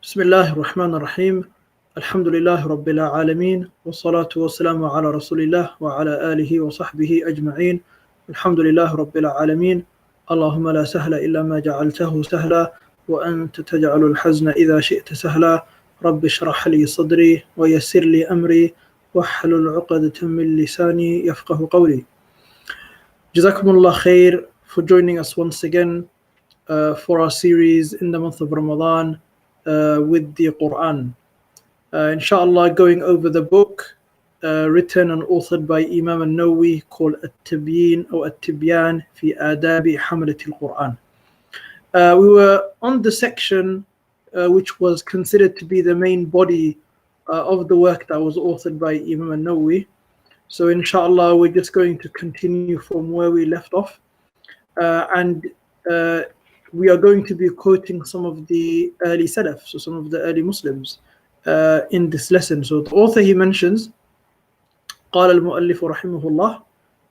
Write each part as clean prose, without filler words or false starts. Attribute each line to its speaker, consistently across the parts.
Speaker 1: بسم الله الرحمن الرحيم الحمد لله رب العالمين والصلاة والسلام على رسول الله وعلى آله وصحبه أجمعين. الحمد لله رب العالمين. اللهم لا سهل إلا ما جعلته سهلا وأنت تجعل الحزن إذا شئت سهلا. رب اشرح لي صدري ويسر لي أمري واحلل عقدة من لساني يفقه قولي. Jazakumullah khair for joining us once again for our series in the month of Ramadan with the Quran. Inshallah, going over the book written and authored by Imam al-Nawawi called At-Tibyin or At-Tibyan fi Adabi Hamalat al-Quran. We were on the section which was considered to be the main body of the work that was authored by Imam al-Nawawi. So inshallah, we're just going to continue from where we left off. And we are going to be quoting some of the early Salaf, so some of the early Muslims in this lesson. So the author, he mentions, قال المؤلف رحمه الله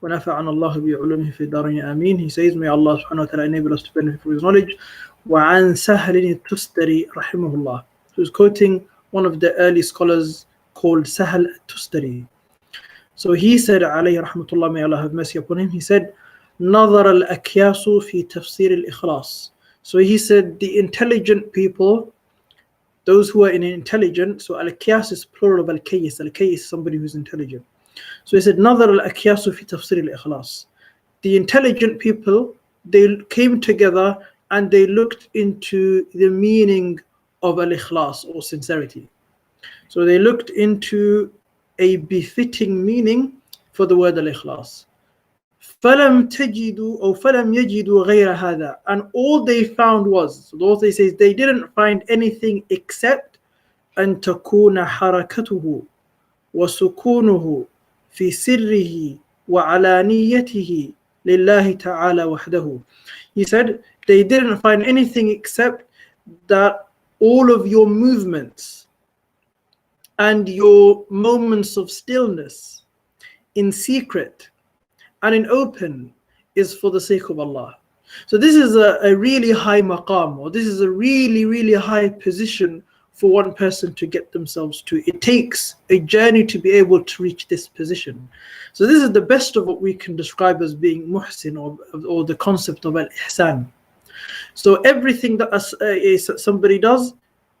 Speaker 1: ونفعنا الله بعلومه في الدارين آمين. He says, may Allah subhanahu wa ta'ala enable us to benefit from his knowledge. وعن سهل التستري رحمه الله. So he's quoting one of the early scholars called Sahal al-Tustari. So he said, عليه رحمة الله, may Allah have mercy upon him, he said, نظر الأكياس في تفسير الإخلاص. So he said the intelligent people, those who are intelligent, so al-Akyas is plural of al-Kayyis. Al-Kayyis is somebody who's intelligent. So he said نظر الأكياس في تفسير الإخلاص. The intelligent people, they came together and they looked into the meaning of al-Ikhlas or sincerity. So they looked into a befitting meaning for the word al-Ikhlas. فَلَمْ تَجِدُوا أو فَلَمْ يَجِدُوا غَيْرَ هَذَا. And all they found was, so the author says, they didn't find anything except أَن تَكُونَ حَرَكَتُهُ وَسُكُونُهُ فِي سِرِّهِ وَعَلَانِيَّتِهِ لِلَّهِ تَعَالَى وَحْدَهُ. He said, they didn't find anything except that all of your movements and your moments of stillness in secret and in open is for the sake of Allah. So this is a really high maqam, or this is a really, really high position for one person to get themselves to. It takes a journey to be able to reach this position. So this is the best of what we can describe as being muhsin, or the concept of al-ihsan. So everything that somebody does,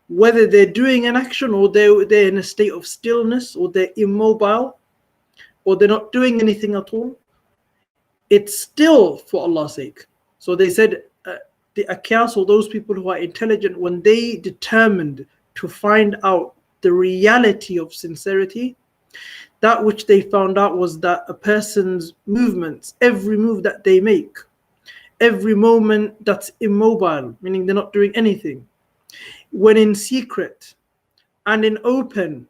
Speaker 1: whether they're doing an action or they're in a state of stillness, or they're immobile, or they're not doing anything at all, it's still for Allah's sake. So they said the Akyas, or those people who are intelligent, when they determined to find out the reality of sincerity, that which they found out was that a person's movements, every move that they make, every moment that's immobile, meaning they're not doing anything, when in secret and in open,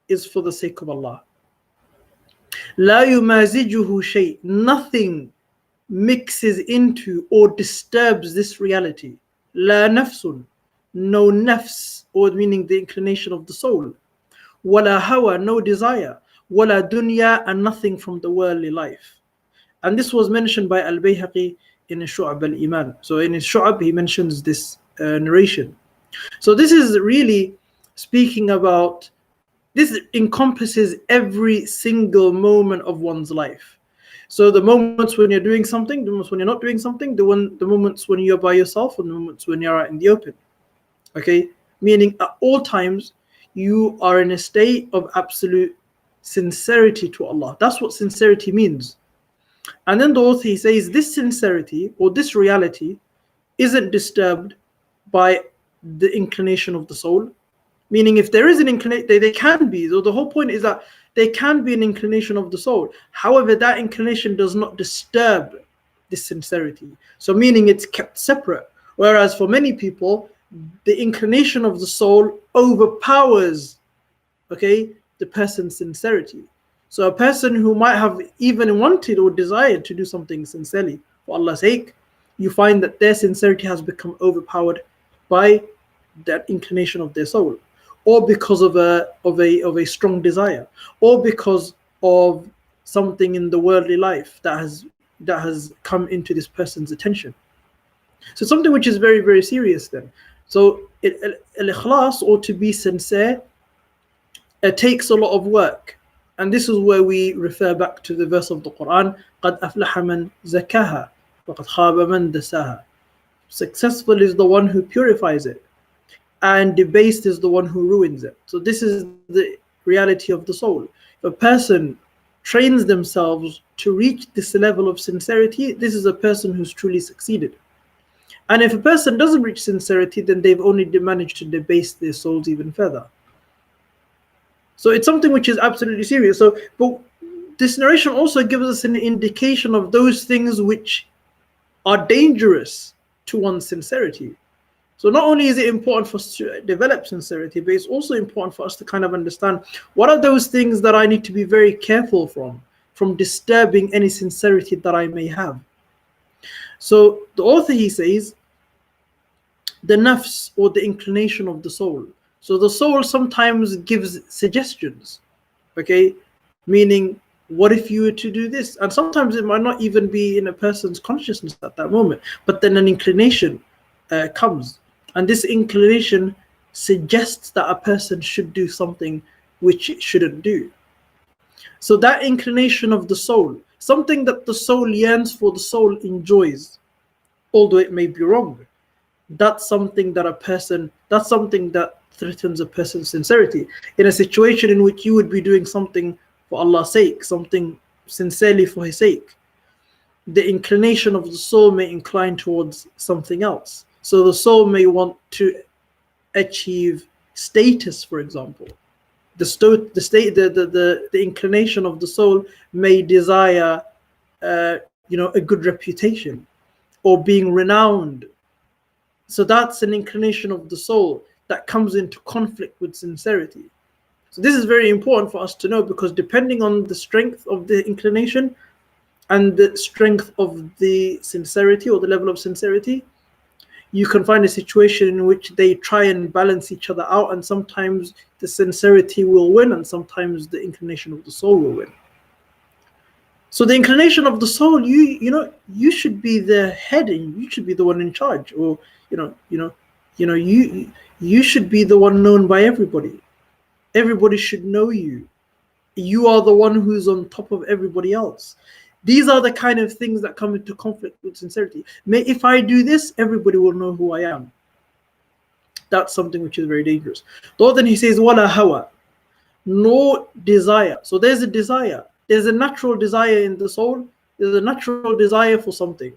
Speaker 1: is for the sake of Allah. لا يمازجه شيء. Nothing mixes into or disturbs this reality. لا نفس. No nafs, or meaning the inclination of the soul. ولا هوى. No desire. ولا dunya. And nothing from the worldly life. And this was mentioned by Al-Bayhaqi in Shu'ab al-Iman. So in his Shu'ab, he mentions this narration. So this is really speaking about, this encompasses every single moment of one's life. So the moments when you're doing something, the moments when you're not doing something, the moments when you're by yourself, and the moments when you're out in the open. Okay? Meaning at all times, you are in a state of absolute sincerity to Allah. That's what sincerity means. And then the author, he says, this sincerity or this reality isn't disturbed by the inclination of the soul. Meaning if there is an inclination, they can be. So the whole point is that there can be an inclination of the soul. However, that inclination does not disturb this sincerity. So meaning it's kept separate. Whereas for many people, the inclination of the soul overpowers, the person's sincerity. So a person who might have even wanted or desired to do something sincerely for Allah's sake, you find that their sincerity has become overpowered by that inclination of their soul, or because of a strong desire, or because of something in the worldly life that has come into this person's attention. So something which is very, very serious then. So al-ikhlas, or to be sincere, it takes a lot of work. And this is where we refer back to the verse of the Quran, قَدْ أَفْلَحَ مَنْ زَكَّاهَا وَقَدْ خَابَ مَنْ دَسَّاهَا. Successful is the one who purifies it, and debased is the one who ruins it. So this is the reality of the soul. If a person trains themselves to reach this level of sincerity, this is a person who's truly succeeded. And if a person doesn't reach sincerity, then they've only managed to debase their souls even further. So it's something which is absolutely serious. So, but this narration also gives us an indication of those things which are dangerous to one's sincerity. So not only is it important for us to develop sincerity, but it's also important for us to kind of understand what are those things that I need to be very careful from disturbing any sincerity that I may have. So the author, he says, the nafs, or the inclination of the soul. So the soul sometimes gives suggestions, okay? Meaning, what if you were to do this? And sometimes it might not even be in a person's consciousness at that moment, but then an inclination comes. And this inclination suggests that a person should do something which it shouldn't do. So that inclination of the soul, something that the soul yearns for, the soul enjoys, although it may be wrong. That's something that threatens a person's sincerity. In a situation in which you would be doing something for Allah's sake, something sincerely for His sake, the inclination of the soul may incline towards something else. So the soul may want to achieve status, for example. The inclination of the soul may desire, a good reputation or being renowned. So that's an inclination of the soul that comes into conflict with sincerity. So this is very important for us to know, because depending on the strength of the inclination and the strength of the sincerity, or the level of sincerity, you can find a situation in which they try and balance each other out, and sometimes the sincerity will win and sometimes the inclination of the soul will win. So the inclination of the soul, you should be the head and you should be the one in charge, or you should be the one known by everybody. Everybody should know you. You are the one who's on top of everybody else. These are the kind of things that come into conflict with sincerity. If I do this, everybody will know who I am. That's something which is very dangerous. Though then he says, wala hawa, no desire. So there's a desire. There's a natural desire in the soul. There's a natural desire for something.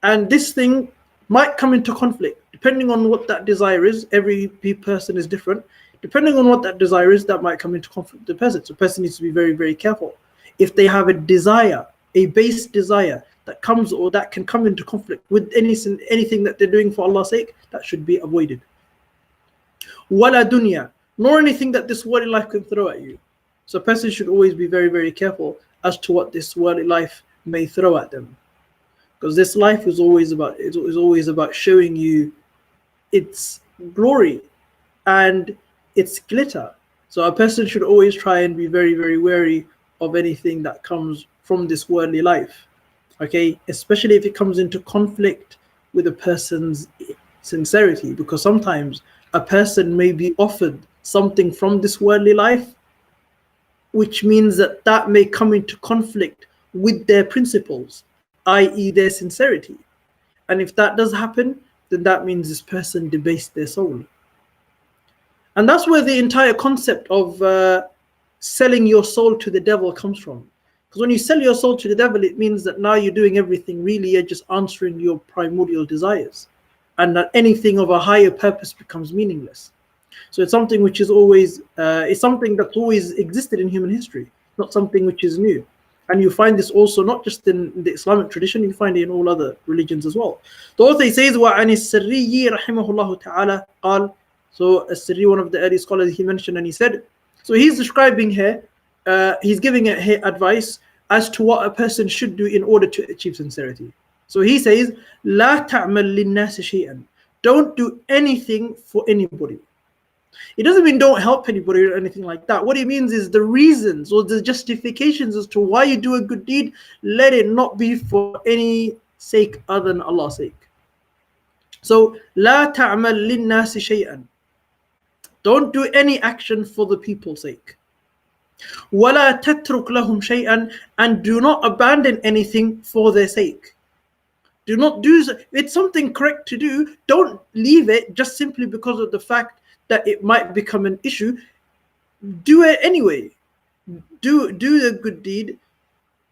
Speaker 1: And this thing might come into conflict, depending on what that desire is. Every person is different. Depending on what that desire is, that might come into conflict with the person. So the person needs to be very, very careful. If they have a desire, a base desire that comes or that can come into conflict with anything that they're doing for Allah's sake, that should be avoided. Wala dunya, nor anything that this worldly life can throw at you. So a person should always be very, very careful as to what this worldly life may throw at them, because this life is always about showing you its glory and its glitter. So a person should always try and be very, very wary of anything that comes from this worldly life, okay? Especially if it comes into conflict with a person's sincerity, because sometimes a person may be offered something from this worldly life, which means that may come into conflict with their principles, i.e. their sincerity. And if that does happen, then that means this person debased their soul. And that's where the entire concept of selling your soul to the devil comes from. Because when you sell your soul to the devil, it means that now you're doing everything, really you're just answering your primordial desires, and that anything of a higher purpose becomes meaningless. So it's something which is always, it's something that's always existed in human history, not something which is new. And you find this also not just in the Islamic tradition, you find it in all other religions as well. The author says, وَعَنِ السِّرِّيِّ رَحِمَهُ اللَّهُ تَعَالَى قال. So As-Sirri, one of the early scholars, he mentioned and he said, so he's describing here, he's giving advice as to what a person should do in order to achieve sincerity. So he says, لا تعمل للناس شيئا. Don't do anything for anybody. It doesn't mean don't help anybody or anything like that. What it means is the reasons or the justifications as to why you do a good deed, let it not be for any sake other than Allah's sake. So لا تعمل للناس شيئا. Don't do any action for the people's sake. ولا تترك لهم شيئا, and do not abandon anything for their sake. Do not do, it's something correct to do. Don't leave it just simply because of the fact that it might become an issue. Do it anyway. Do the good deed,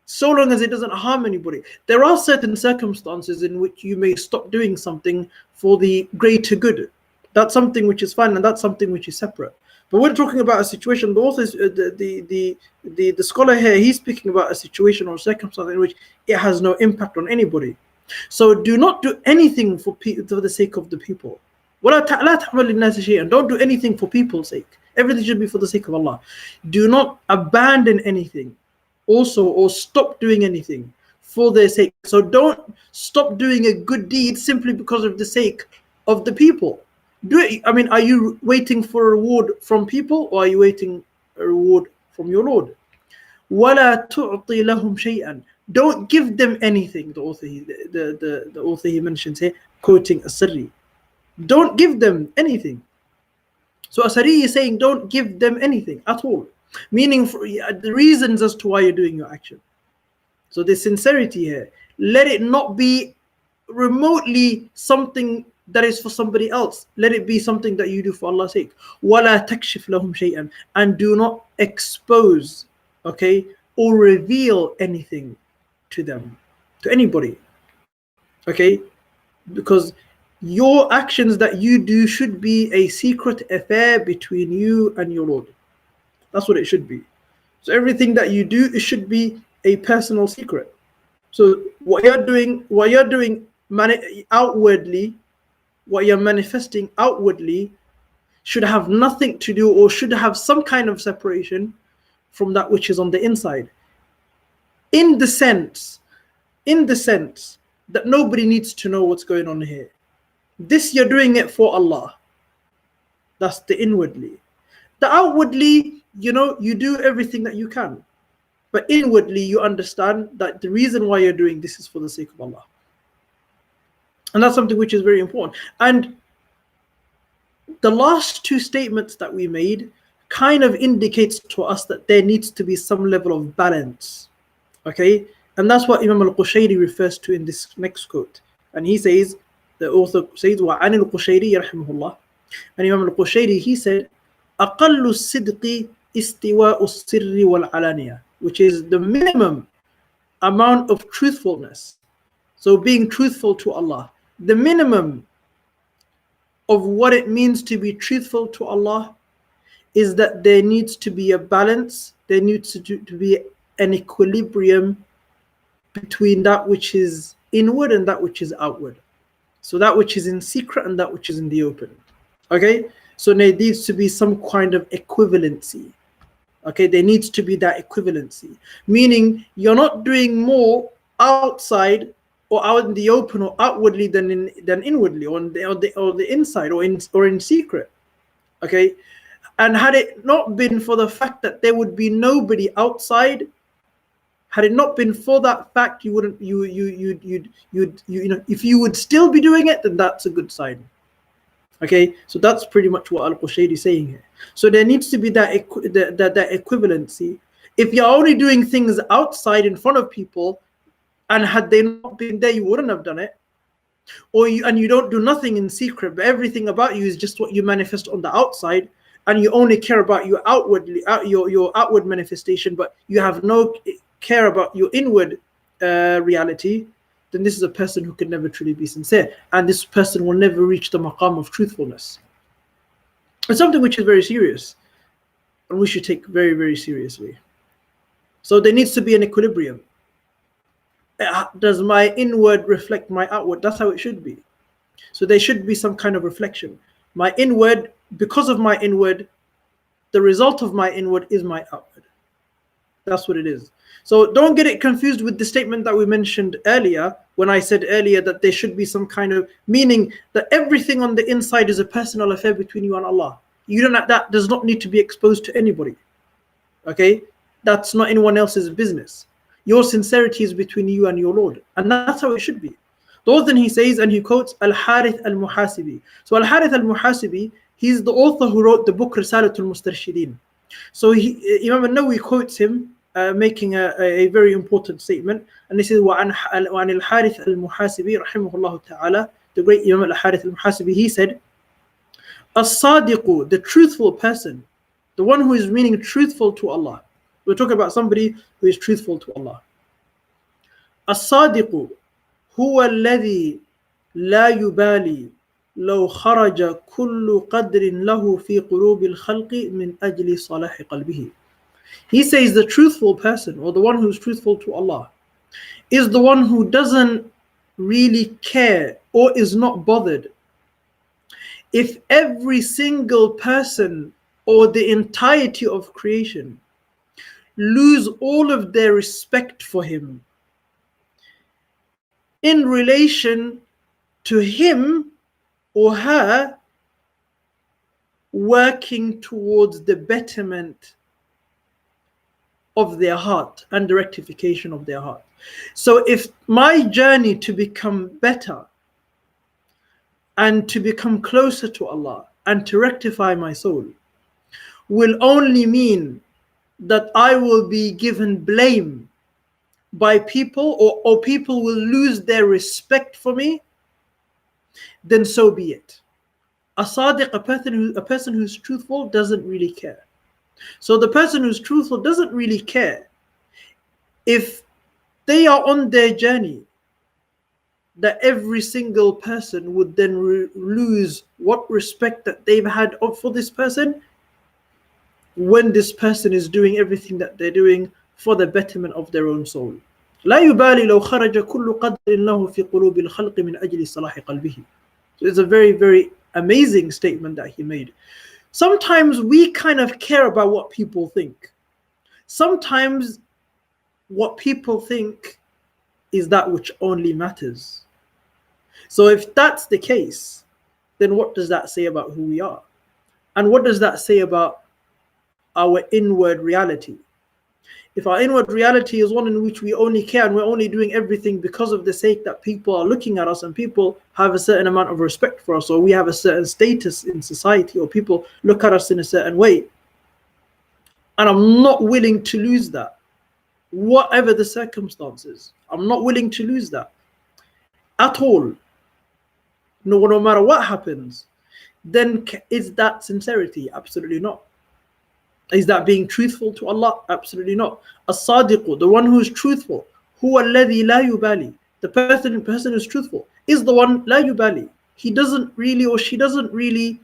Speaker 1: so long as it doesn't harm anybody. There are certain circumstances in which you may stop doing something for the greater good. That's something which is fine, and that's something which is separate. But we're talking about a situation. The author, the scholar here, he's speaking about a situation or circumstance in which it has no impact on anybody. So do not do anything for the sake of the people. وَلَا تَعْمَلْ لِلنَّاسِ شَيْئًا. Don't do anything for people's sake. Everything should be for the sake of Allah. Do not abandon anything also, or stop doing anything for their sake. So don't stop doing a good deed simply because of the sake of the people. Do it. I mean, are you waiting for a reward from people, or are you waiting a reward from your Lord? وَلَا تُعْطِي لَهُمْ شَيْئًا. Don't give them anything. The author he mentions here, quoting As-Sirri. Don't give them anything. So As-Sirri is saying don't give them anything at all, meaning for the reasons as to why you're doing your action. So the sincerity here, let it not be remotely something that is for somebody else. Let it be something that you do for Allah's sake. وَلَا تَكْشِفْ لَهُمْ شَيْئًا. And do not expose, okay, or reveal anything to them, to anybody, okay? Because your actions that you do should be a secret affair between you and your Lord. That's what it should be. So everything that you do, it should be a personal secret. So what you're doing outwardly, what you're manifesting outwardly, should have nothing to do, or should have some kind of separation from that which is on the inside. In the sense that nobody needs to know what's going on here. This you're doing it for Allah. That's the inwardly. The outwardly, you do everything that you can. But inwardly, you understand that the reason why you're doing this is for the sake of Allah. And that's something which is very important. And the last two statements that we made kind of indicates to us that there needs to be some level of balance. Okay? And that's what Imam al-Qushayri refers to in this next quote. And he says, the author says, وَعَنِ الْقُشَيْرِي رَحِمَهُ اللَّهِ. And Imam al-Qushayri, he said, أَقَلُّ الصِّدْقِ إِسْتِوَاءُ السِّرِّ وَالْعَلَانِيَةِ, which is the minimum amount of truthfulness. So being truthful to Allah. The minimum of what it means to be truthful to Allah is that there needs to be a balance. There needs to be an equilibrium between that which is inward and that which is outward. So that which is in secret and that which is in the open. Okay? So there needs to be some kind of equivalency. Okay, there needs to be that equivalency. Meaning you're not doing more outside or out in the open or outwardly than inwardly, or the inside or in secret. Okay? And had it not been for the fact that there would be nobody outside, had it not been for that fact, you wouldn't, if you would still be doing it, then that's a good sign. Okay, so that's pretty much what Al-Qushayri is saying here. So there needs to be that equivalency. If you're only doing things outside in front of people, and had they not been there, you wouldn't have done it. Or you don't do nothing in secret, but everything about you is just what you manifest on the outside, and you only care about your your outward manifestation, but you have no care about your inward reality, then this is a person who can never truly be sincere, and this person will never reach the maqam of truthfulness. It's something which is very serious, and we should take very, very seriously. So there needs to be an equilibrium. Does my inward reflect my outward? That's how it should be. So there should be some kind of reflection. My inward, because of my inward, the result of my inward is my outward. That's what it is. So don't get it confused with the statement that we mentioned earlier, when I said earlier that there should be some kind of meaning that everything on the inside is a personal affair between you and Allah. That does not need to be exposed to anybody. Okay? That's not anyone else's business. Your sincerity is between you and your Lord. And that's how it should be. The author, he says, and he quotes Al-Harith Al-Muhasibi. So Al-Harith Al-Muhasibi, he's the author who wrote the book Risalatul Mustarshidin. So Imam al-Nawawi quotes him, making a very important statement, and this is وعن الحارث المحاسبي رحمه الله تعالى, the great Imam al-Harith al-Muhasibi, he said, As-Sadiqu, the truthful person, the one who is meaning truthful to Allah. We're talking about somebody who is truthful to Allah. As-Sadiqu huwa alladhi la yubali لو خرج كل قدر له في قلوب الخلق من أجل صلاح قلبه. He says the truthful person, or the one who is truthful to Allah, is the one who doesn't really care or is not bothered if every single person or the entirety of creation lose all of their respect for him in relation to him or her working towards the betterment of their heart and the rectification of their heart. So if my journey to become better and to become closer to Allah and to rectify my soul will only mean that I will be given blame by people, or people will lose their respect for me, then so be it. A sadiq, a person who's truthful, doesn't really care. So the person who's truthful doesn't really care if they are on their journey, that every single person would then lose what respect that they've had for this person when this person is doing everything that they're doing for the betterment of their own soul. لا يبالي لو خرج كل قدر له في قلوب الخلق من أجل صلاح قلبه. So it's a very, very amazing statement that he made. Sometimes we kind of care about what people think. Sometimes what people think is that which only matters. So if that's the case, then what does that say about who we are? And what does that say about our inward reality? If our inward reality is one in which we only care and we're only doing everything because of the sake that people are looking at us and people have a certain amount of respect for us, or we have a certain status in society, or people look at us in a certain way, and I'm not willing to lose that, whatever the circumstances, I'm not willing to lose that at all, no matter what happens, then is that sincerity? Absolutely not. Is that being truthful to Allah? Absolutely not. As-Sadiqu, the one who is truthful, huwa alladhi la yubali, the person who's truthful is the one la yubali. He doesn't really, or she doesn't really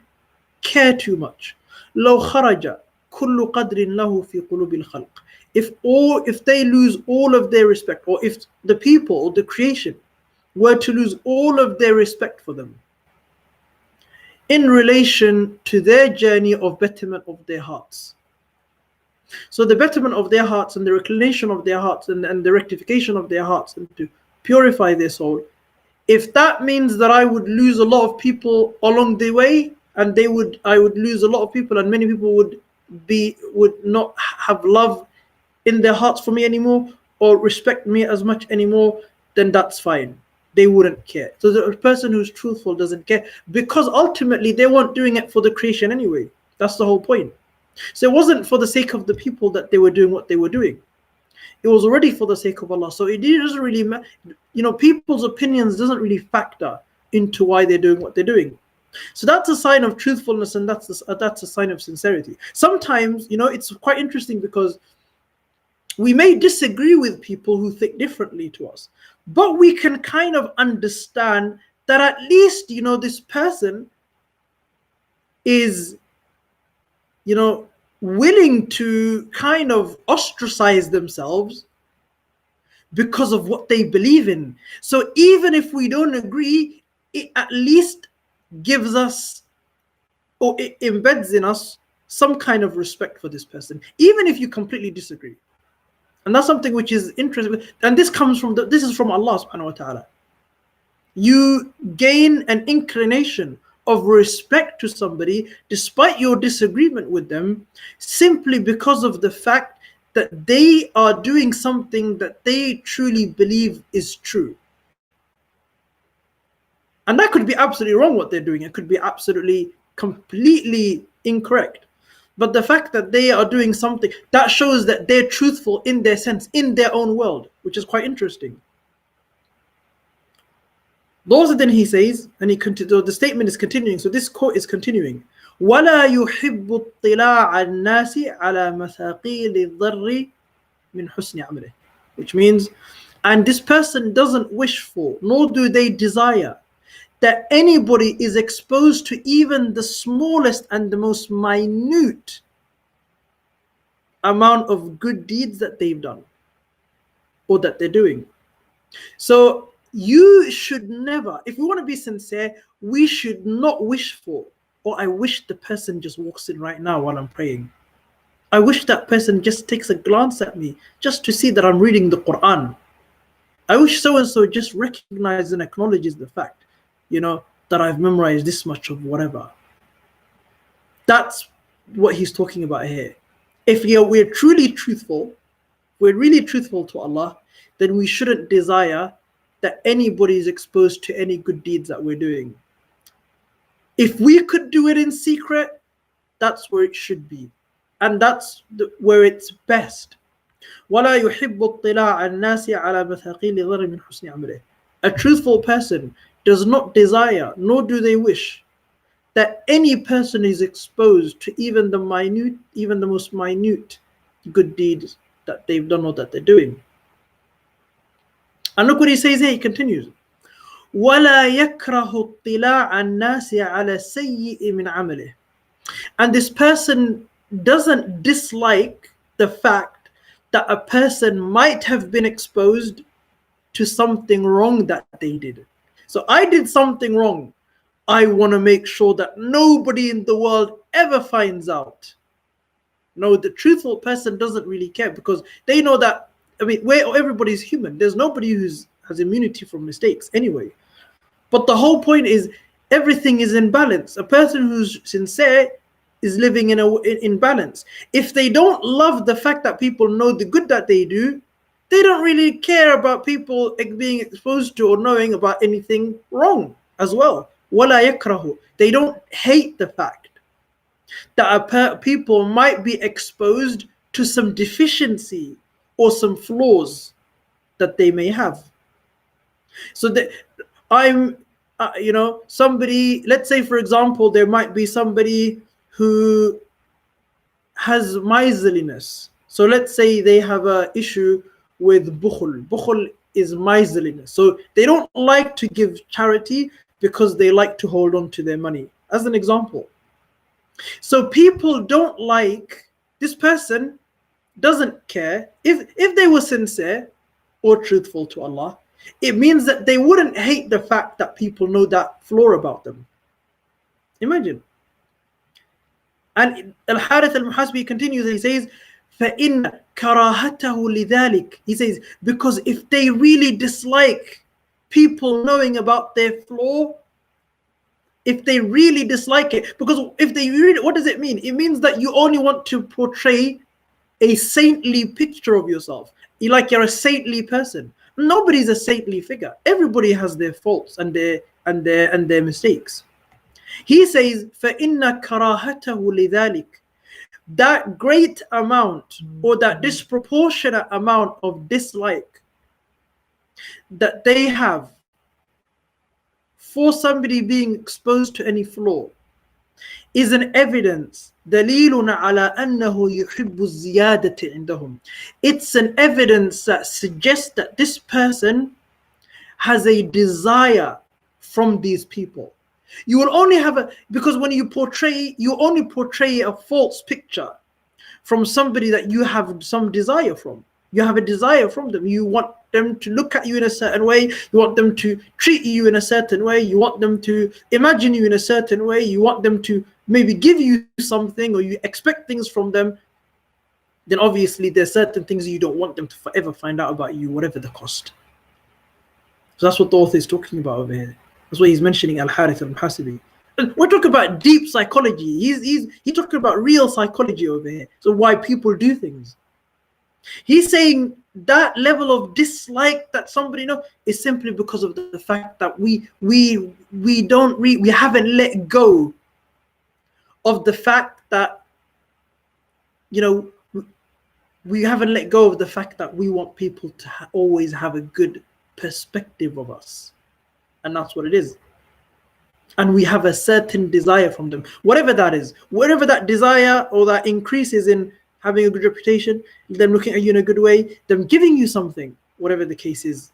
Speaker 1: care too much. لو خرج كل قدر له في قلوب الخلق. If they lose all of their respect, or if the people or the creation were to lose all of their respect for them in relation to their journey of betterment of their hearts. So the betterment of their hearts and the reclination of their hearts and the rectification of their hearts and to purify their soul, if that means that I would lose a lot of people along the way, and I would lose a lot of people, and many people would not have love in their hearts for me anymore, or respect me as much anymore, then that's fine. They wouldn't care. So the person who's truthful doesn't care, because ultimately they weren't doing it for the creation anyway. That's the whole point. So it wasn't for the sake of the people that they were doing what they were doing. It was already for the sake of Allah. So it doesn't really matter. People's opinions doesn't really factor into why they're doing what they're doing. So that's a sign of truthfulness, and that's a sign of sincerity. Sometimes, it's quite interesting because we may disagree with people who think differently to us, but we can kind of understand that at least, this person is willing to kind of ostracize themselves because of what they believe in. So even if we don't agree, it at least gives us, or it embeds in us, some kind of respect for this person, even if you completely disagree. And that's something which is interesting. And this comes from this is from Allah subhanahu wa ta'ala. You gain an inclination of respect to somebody despite your disagreement with them, simply because of the fact that they are doing something that they truly believe is true. And that could be absolutely wrong what they're doing. It could be absolutely, completely incorrect. But the fact that they are doing something, that shows that they're truthful in their sense, in their own world, which is quite interesting. Then he says, and the statement is continuing, so this quote is continuing. وَلَا يُحِبُّ اطِّلَاعَ النَّاسِ عَلَى مَثَاقِيلِ الضَّرِّ مِنْ حُسْنِ عَمْلِهِ, which means, and this person doesn't wish for, nor do they desire, that anybody is exposed to even the smallest and the most minute amount of good deeds that they've done or that they're doing. So you should never, if we want to be sincere, we should not wish for, or I wish the person just walks in right now while I'm praying. I wish that person just takes a glance at me just to see that I'm reading the Quran. I wish so-and-so just recognizes and acknowledges the fact, that I've memorized this much of whatever. That's what he's talking about here. If we're truly truthful, we're really truthful to Allah, then we shouldn't desire that anybody is exposed to any good deeds that we're doing. If we could do it in secret, that's where it should be. And that's where it's best. وَلَا يُحِبُّ اطِّلَاعَ النَّاسِ عَلَى مَثَاقِيلِ الضَّرِّ مِنْ حُسْنِ عَمْلِهِ. A truthful person does not desire, nor do they wish, that any person is exposed to even the most minute good deeds that they've done or that they're doing. And look what he says here, he continues. وَلَا يَكْرَهُ اطِّلَاعَ النَّاسِ عَلَى السَّيِّئِ مِنْ عَمَلِهِ. And this person doesn't dislike the fact that a person might have been exposed to something wrong that they did. So I did something wrong. I want to make sure that nobody in the world ever finds out. No, the truthful person doesn't really care, because they know that, everybody's human. There's nobody who has immunity from mistakes anyway. But the whole point is everything is in balance. A person who's sincere is living in balance. If they don't love the fact that people know the good that they do, they don't really care about people being exposed to or knowing about anything wrong as well. وَلَا يَكْرَهُ. They don't hate the fact that people might be exposed to some deficiency or some flaws that they may have. So that somebody, let's say for example, there might be somebody who has miserliness. So let's say they have an issue with bukhul. Bukhul is miserliness. So they don't like to give charity because they like to hold on to their money, as an example. So people don't like, this person doesn't care if they were sincere or truthful to Allah. It means that they wouldn't hate the fact that people know that flaw about them. Imagine. And Al-Harith al-Muhasibi continues, he says, فَإِنَّ كَرَاهَتَهُ لِذَلِكَ. He says, because if they really dislike people knowing about their flaw, if they really dislike it, because if they really, what does it mean? It means that you only want to portray a saintly picture of yourself. You're a saintly person. Nobody's a saintly figure. Everybody has their faults and their mistakes. He says, فَإِنَّ كَرَاهَتَهُ لِذَلِكَ. That great amount or that disproportionate amount of dislike that they have for somebody being exposed to any flaw is an evidence. دليل على أنه يحب الزيادة عندهم. It's an evidence that suggests that this person has a desire from these people. You will only have because when you only portray a false picture from somebody that you have some desire from. You have a desire from them. You want them to look at you in a certain way. You want them to treat you in a certain way. You want them to imagine you in a certain way. You want them to maybe give you something, or you expect things from them. Then obviously there's certain things you don't want them to forever find out about you, whatever the cost. So that's what the author is talking about over here. That's what he's mentioning Al-Harith al-Muhasibi. We're talking about deep psychology. He's talking about real psychology over here. So why people do things. He's saying that level of dislike that somebody is simply because of the fact that we haven't let go of the fact that, we haven't let go of the fact that we want people to always have a good perspective of us. And that's what it is. And we have a certain desire from them, whatever that is, whatever that desire or that increases in having a good reputation, them looking at you in a good way, them giving you something, whatever the case is.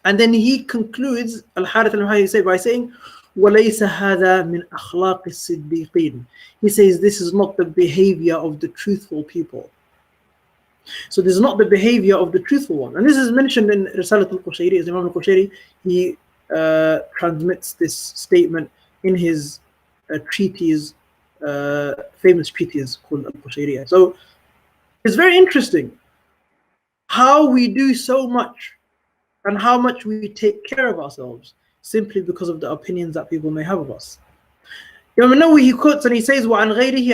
Speaker 1: And then he concludes, Al-Harith al-Muhayyi by saying, وَلَيْسَ هَذَا مِنْ أَخْلَاقِ الصِّدِّيقِينَ. He says this is not the behavior of the truthful people. So this is not the behavior of the truthful one. And this is mentioned in Risalat al-Qushayri. As Imam al-Qushayri, he transmits this statement in his treatise, famous treatise called Al-Qushayriya. So it's very interesting how we do so much and how much we take care of ourselves simply because of the opinions that people may have of us. Imam Nawawi, he quotes and he says, وَعَنْ غَيْرِهِ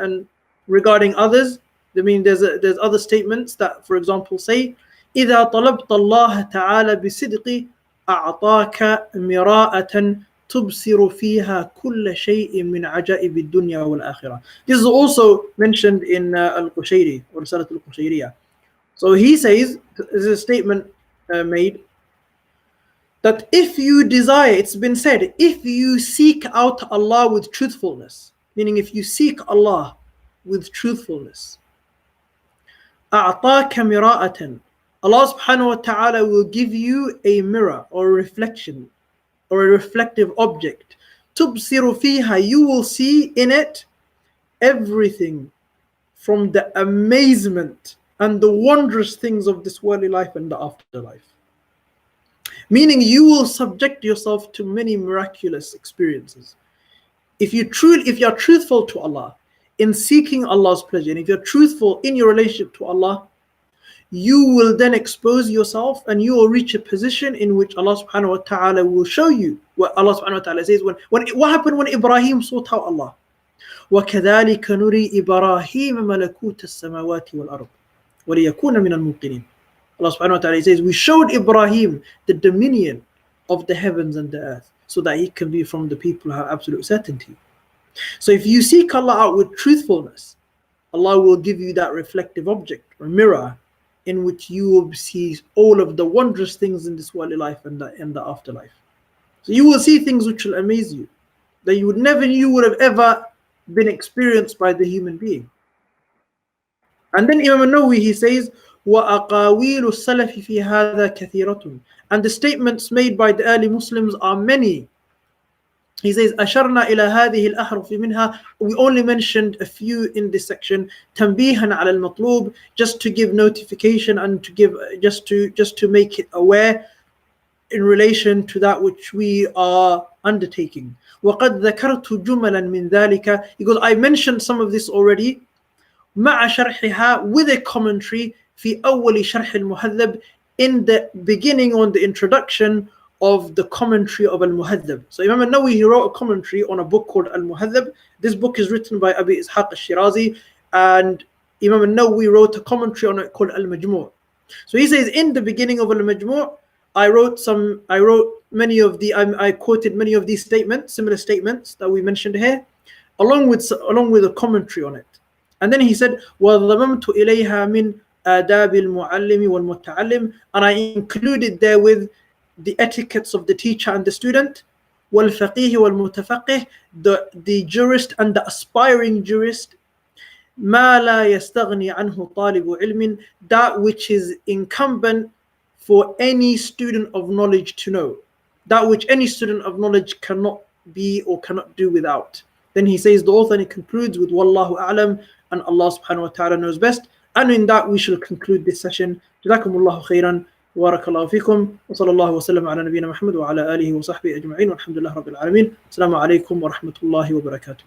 Speaker 1: and regarding others, I mean, there's other statements that, for example, say, إِذَا طَلَبْتَ اللَّهَ تَعَالَى بِصِدْقِ أَعْطَاكَ مِرَاءَةً تُبْصِرُ فِيهَا كُلَّ شَيْءٍ مِنْ عَجَائِبِ الدُّنْيَا وَالْآخِرَةِ. This is also mentioned in Al-Qushayri, or Risalat al-Qushayriya. So he says, there's a statement made, that if you desire, it's been said, if you seek out Allah with truthfulness, meaning if you seek Allah with truthfulness, أَعْطَاكَ مِرَاءَةً, Allah subhanahu wa ta'ala will give you a mirror or a reflection or a reflective object. تُبْصِرُ فِيهَا, you will see in it everything from the amazement and the wondrous things of this worldly life and the afterlife. Meaning you will subject yourself to many miraculous experiences. If you are truthful to Allah in seeking Allah's pleasure, and if you're truthful in your relationship to Allah, you will then expose yourself and you will reach a position in which Allah subhanahu wa ta'ala will show you what Allah subhanahu wa ta'ala says what happened when Ibrahim sought out Allah. وَكَذَلِكَ نُرِي إِبْرَاهِيمَ مَلَكُوتَ السَّمَاوَاتِ وَالْأَرْضِ وَلِيَكُونَ مِنَ الْمُوقِنِينَ. Allah subhanahu wa ta'ala says, we showed Ibrahim the dominion of the heavens and the earth so that he can be from the people who have absolute certainty. So if you seek Allah out with truthfulness, Allah will give you that reflective object or mirror in which you will see all of the wondrous things in this worldly life and the afterlife. So you will see things which will amaze you, that you would have ever been experienced by the human being. And then Imam Nawawi, he says, وَأَقَاوِيلُ السَّلَفِ فِي هَذَا كَثِيرَةٌ. And the statements made by the early Muslims are many. He says, أَشَرْنَا إِلَى هَذِهِ الْأَحْرُفِ مِنْهَا. We only mentioned a few in this section. تَنْبِيهًا عَلَى الْمَطْلُوبِ, just to give notification and to give just to make it aware in relation to that which we are undertaking. وَقَدْ ذَكَرْتُ جُمَلًا مِنْ ذَلِكَ. He goes, I mentioned some of this already. مع شرحها, with a commentary, في أول شرح المهذب, in the beginning, on the introduction of the commentary of Al-Muhadhab. So Imam al-Nawawi, he wrote a commentary on a book called Al-Muhadhab. This book is written by Abi Ishaq al-Shirazi, and Imam al-Nawawi wrote a commentary on it called Al-Majmu'. So he says, in the beginning of Al-Majmu', I quoted many of these statements, similar statements that we mentioned here, along with a commentary on it. And then he said, وَضَمَمْتُ إِلَيْهَا مِنْ آدَابِ الْمُعَلِّمِ وَالْمُتَعَلِّمِ, and I included therewith the etiquettes of the teacher and the student, وَالْفَقِيهِ وَالْمُتَفَقِّهِ, the jurist and the aspiring jurist, مَا لَا يَسْتَغْنِي عَنْهُ طَالِبُ عِلْمٍ, that which is incumbent for any student of knowledge to know, that which any student of knowledge cannot be or cannot do without. Then he says, the author, and he concludes with Wallahu A'lam, and Allah subhanahu wa ta'ala knows best. And in that we shall conclude this session. Jazakumullahu khairan, wa barakallahu fikum, wa sallallahu wa sallam ala nabiyyina Muhammad wa ala alihi wa sahbihi ajma'in, walhamdulillah rabbil alameen. Assalamu alaikum wa rahmatullahi wa barakatuh.